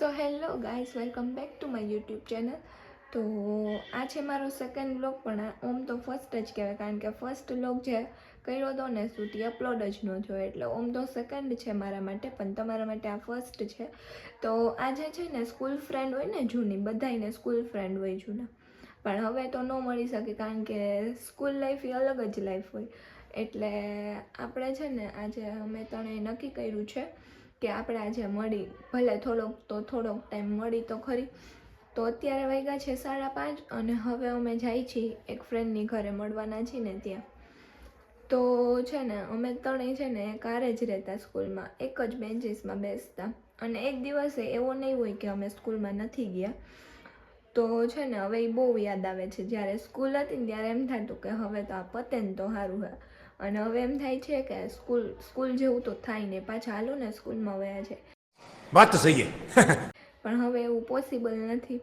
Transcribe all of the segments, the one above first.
So hello guys, welcome back to my YouTube channel. તો આ છે મારો સેકન્ડ વ્લોગ, પણ ઓમ તો ફર્સ્ટ જ કહેવાય, કારણ કે ફર્સ્ટ વ્લોગ જે કર્યો હતો ને શૂટ એ અપલોડ જ ન થયો, એટલે ઓમ તો સેકન્ડ છે મારા માટે, પણ તમારા માટે આ ફર્સ્ટ છે. તો આજે છે ને સ્કૂલ ફ્રેન્ડ હોય ને જૂની, બધાને સ્કૂલ ફ્રેન્ડ હોય જૂના, પણ હવે તો ન મળી શકે, કારણ કે સ્કૂલ લાઈફ એ અલગ જ લાઈફ હોય. એટલે આપણે છે ને આજે અમે ત્રણેય નક્કી કર્યું છે કે આપણે આજે મળી, ભલે થોડોક ટાઈમ મળી તો ખરી. તો અત્યારે વાગ્યા છે 5:30 અને હવે અમે જાય છીએ એક ફ્રેન્ડની ઘરે મળવાના છીએ ને ત્યાં. તો છે ને અમે ત્રણેય છે ને કારે જ રહેતા સ્કૂલમાં, એક જ બેન્ચીસમાં બેસતા, અને એક દિવસે એવો નહીં હોય કે અમે સ્કૂલમાં નથી ગયા. તો છે ને હવે એ બહુ યાદ આવે છે, જ્યારે સ્કૂલ હતી ને ત્યારે એમ થતું કે હવે તો આ પતે ને તો સારું છે, અને હવે એમ થાય છે કે સ્કૂલ જેવું તો થાય ને, પાછા હાલો ને સ્કૂલમાં વયા છે. વાત તો સહી છે. પણ હવે એવું પોસિબલ નથી.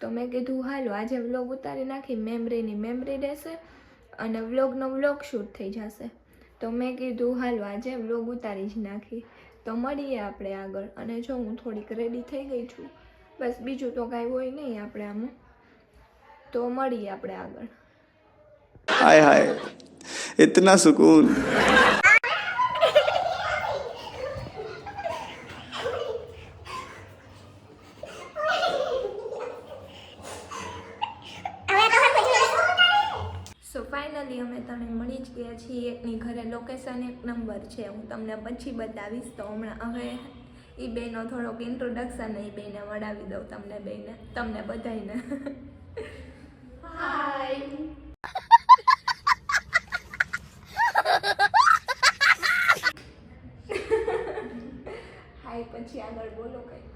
તો મેં કીધું હાલો આજે વ્લોગ ઉતારી નાખી, મેમરીની મેમરી રહેશે અને વ્લોગનો વ્લોગ શૂટ થઈ જશે. તો મેં કીધું હાલો આજે વ્લોગ ઉતારી જ નાખી. તો મળીએ આપણે આગળ. અને જો હું થોડીક રેડી થઈ ગઈ છું, બસ બીજું તો કાંઈ હોય નહીં આપણે આમાં. તો મળીએ આપણે આગળ. हाय हाय इतना सुकून. સો ફાઇનલી અમે તને મળી જ ગયા છીએ. એકની ઘરે લોકેશન 1 નંબર છે, હું તમને પછી બતાવીશ. તો હમણાં હવે એ બેનો થોડોક ઇન્ટ્રોડક્શન એ બેને વડાવી દઉં તમને બધાને. હાય. હાય પછી આગળ બોલો કંઈક.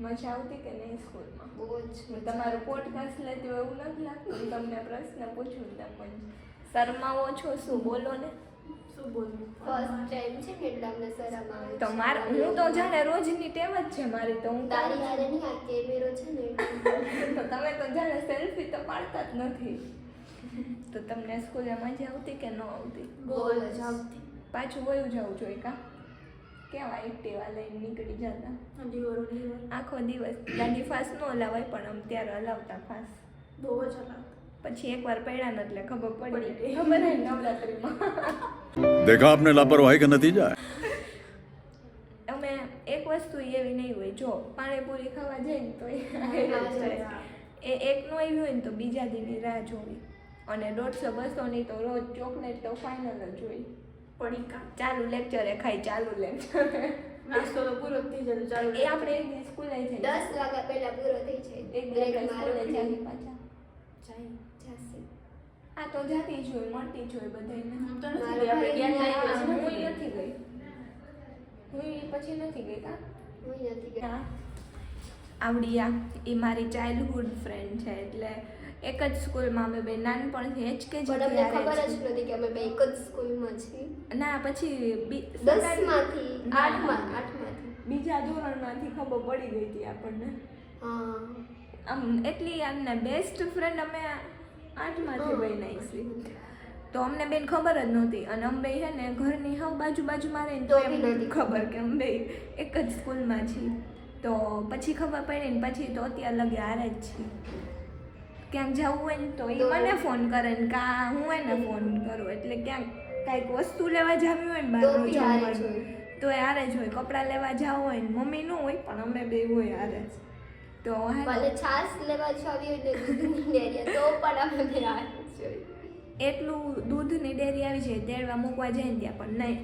મજા આવતી કે નહીં સ્કૂલમાં? બહુ જ. તમારું પોડકાસ્ટ લેતી હોય એવું નથી લાગતું? તમને પ્રશ્ન પૂછું, તમે શરમાવો છો, શું બોલો ને? શું બોલું? ફર્સ્ટ ટાઈમ છે ને એટલે અમને શરમ આવે. તો હું તો જાણે રોજની ટેવ જ છે મારી. તો હું તારી હારે નહીં, આ કેમેરો છે ને તો તમે તો જાણે સેલ્ફી તો પાડતા જ નથી. તો તમને સ્કૂલે મજા આવતી કે ન આવતી? બહુ જ આવતી. પાછું વયું જવું જોઈએ કા? કેવા એક્ટિવા લઈને નીકળી જતા આખો દિવસ. ગાડી ફાસ્ટ ન હલાવાય, પણ આમ ત્યારે હલાવતા ફાસ્ટ, બહુ જ હલાવતા. પછી એકવાર પડ્યા ને એટલે ખબર પડી, ખબર હે નવરાત્રીમાં. देखा आपने लापरवाही का नतीजा. અમે એક વસ્તુ એવી નહીં હોય, જો પાણીપુરી ખાવા જઈએ ને તો એ એક નો આવી હોય ને તો બીજા દીની રાહ જોવી, અને 150-200 તો રોજ ચોકલેટ તો ફાઇનલ જ હોય. પડીકા ચાલુ લેક્ચરે ખાઈ, ચાલુ લેક્ચરે નાસ્તો તો પૂરો થઈ જાય. ચાલુ એ આપણે એક દિવસ સ્કૂલે જઈએ, 10 વાગ્યા પહેલા પૂરો થઈ જાય. એક દિવસ સ્કૂલે જઈએ પાછા. જાશે. આ તો જાતી જ હોય, મળતી જ હોય બધાને. હું તો નથી ગઈ. આપણે ગયા હું નથી નથી ગઈ. હું પછી નથી ગઈ કા? હું નથી ગઈ. આવડિયા એ મારી ચાઇલ્ડહુડ ફ્રેન્ડ છે, એટલે એક જ સ્કૂલમાં અમે બે નાનપણથી HKG પણ અમને ખબર જ નથી કે અમે બે એક જ સ્કૂલમાં છીએ. ના પછી 10 માંથી 8 માંથી બીજા ધોરણમાંથી ખબર પડી ગઈ હતી આપણને. હા, આમ એટલી આમને બેસ્ટ ફ્રેન્ડ અમે 8માંથી બન્યા છીએ. તો અમને બેન ખબર જ નહોતી, અને અમે છે ને ઘરની હાવ બાજુમાં રહીને તો એમ નથી ખબર કે અમે એક જ સ્કૂલમાં છીએ. તો પછી ખબર પડી ને પછી તો અત્યારે લગે હારે જ છીએ. ક્યાંક જવું હોય ને તો એ મને ફોન કરે ને કા હું એને ફોન કરું, એટલે ક્યાંક કાંઈક વસ્તુ લેવા જવી હોય ને બહારનું જમવાનું તો એ હારે જ હોય. કપડાં લેવા જવું હોય ને મમ્મી ન હોય, પણ અમે બે હોય હારે જ. તો ભલે છાસ લેવા જાવી હોય ને દૂધની ડેરી તો પણ અમે બે હારે જ હોય. એટલું દૂધની ડેરી આવી જાય, તેડવા મૂકવા જાય ને ત્યાં પણ નહીં,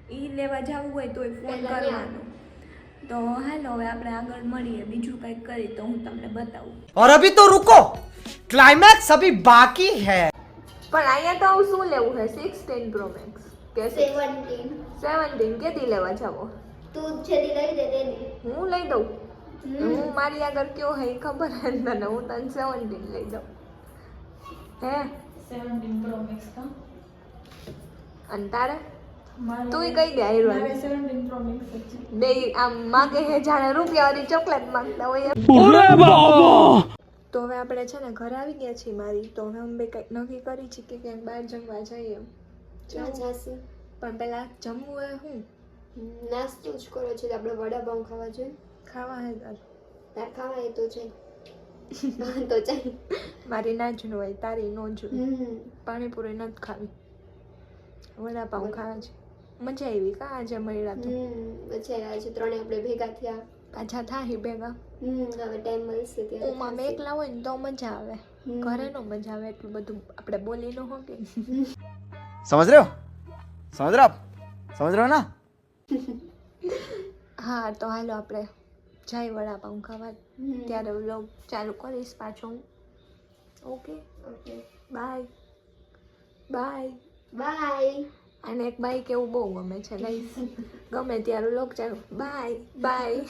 એ લેવા જવું હોય તોય ફોન કરવાનો. તો હાલો હવે આપણે આગળ મળીએ, બીજું કંઈક કરી તો હું તમને બતાવું. और अभी तो रुको, क्लाइमैक्स अभी बाकी है. પણ અહીંયા તો આવું શું લેવું છે? 16 Pro Max કે 17 કેદી લેવા જાવો? તું છેદી લઈ દે તેની. હું લઈ દઉં? હું મારી આગળ કયો હે ખબર હે તને? હું તને 17 લઈ દઉં. હે 17 Pro Max का અને તારે? તુંય કઈ દે આયરો 17 Pro Max છે. બે આમ માગે હે જાણે રૂપિયાવાળી ચોકલેટ માંગતા હોય. તો હવે આપણે છે ને ઘરે આવી ગયા છીએ મારી, તો હવે અમે કંઈક નક્કી કરી છે કે ક્યાંક બહાર જમવા જઈએ એમ. ક્યાં જાશું? પણ પહેલાં જમવું હોય શું નાસ્તો જ કરો છો તો આપણે વડાપાઉં ખાવા જોઈએ. ખાવા હે તાર તાર ખાવા એ તો છે. તો ચાલ. મારી ના જ હોય, તારી નો જોઈએ. હમ. પાણીપુરી નથી ખાવી, વડાપાઉં ખાવા છે. મજા આવી કા આજે મળ્યા તો. પછી આજે ત્રણે આપણે ભેગા થયા. પાછા થાહી ભેગા. હવે ટાઈમ મળશે ત્યારે ઓમાં અમે એકલા હોય ને તો મજા આવે, ઘરે નો મજા આવે એટલું બધું આપણે બોલી ન હોકે. समझ रहे हो समझ रहे हो ना. હા તો હાલો આપણે જઈ વડાપાઉં ખાવા, ત્યારે વ્લોગ ચાલુ કરીશ પાછો હું. Okay okay bye bye. Bye. અને એક બાય કેવું બહુ ગમે છે ગાઈસ, ગમે ત્યારે વ્લોગ ચાલુ બાય બાય.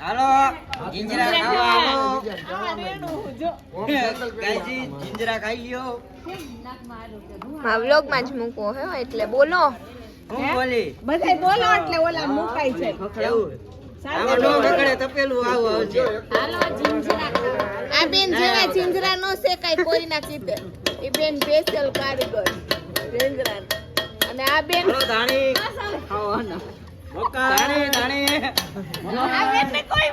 હાલો જીંજરા ખાવા આવો. ગાયજી જીંજરા ખાઈ લ્યો. આ વ્લોગમાં જ મૂકવો હે એટલે બોલો. હું બોલી બધાય બોલો એટલે ઓલા મુકાય છે. એવું આમાં નો બગડે તપેલું આવું આવશે. આ બેન જેવા જીંજરા નો શેકાય કોઈના કીધે. એ બેન સ્પેશિયલ કારીગર જીંજરા. અને આ બેન હાલો ધાણી ખાવાનો. મોકા ધાણી આ બેન ને કોઈ